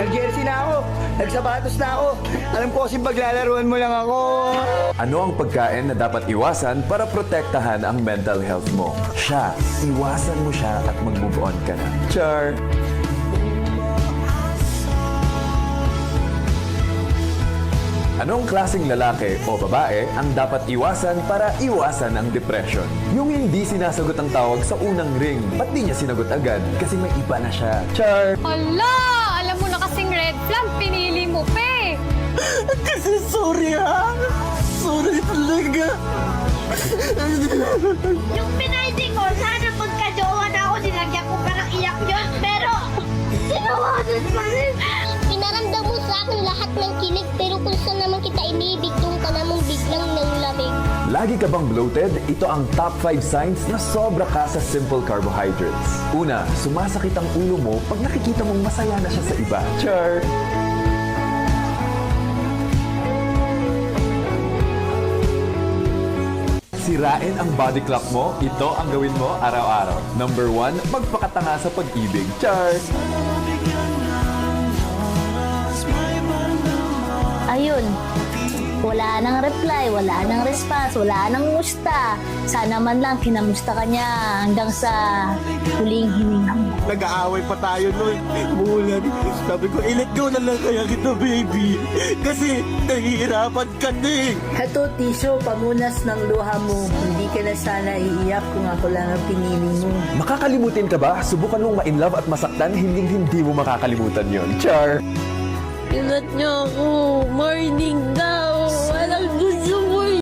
Nag-jersey na ako. Nagsapatos na ako. Alam ko kasi paglalaruan mo lang ako. Ano ang pagkain na dapat iwasan para protektahan ang mental health mo? Siya, iwasan mo siya at mag-move on ka na. Char! Anong klaseng lalaki o babae ang dapat iwasan para iwasan ang depression? Yung hindi sinasagot ang tawag sa unang ring. Ba't di niya sinagot agad? Kasi may iba na siya. Char! Hala! Alam mo na kasing red flag, pinili mo pa eh. Kasi sorry ha. Sorry talaga. Yung pinaydi ko, sana magka-jowa na ako, nilagyan ko parang iyak yun. Pero, sinawasan pa rin. Pinaramdam mo sa akin lahat ng kilig, pero kung saan naman kita inibig, doon ka namang biglang nanglamig. Lagi ka bang bloated? Ito ang top 5 signs na sobra ka sa simple carbohydrates. Una, sumasakit ang ulo mo pag nakikita mong masaya na siya sa iba. Char! Sirain ang body clock mo, ito ang gawin mo araw-araw. Number 1, magpakatanga sa pag-ibig. Char! Ayun, wala nang reply, wala nang response, wala nang musta. Sana man lang kinamusta ka niya hanggang sa huling hininga mo. Nag-aaway pa tayo nun. Mulan. Sabi ko, i-let go na lang kaya kita, baby. Kasi nahihirapan ka na eh. Heto, Tiso, pamunas ng luha mo. Hindi ka na sana iiyak kung ako lang ang pinili mo. Makakalimutin ka ba? Subukan mong ma-inlove at masaktan, hindi mo makakalimutan yon. Char! Ingat niyo ako. Morning daw.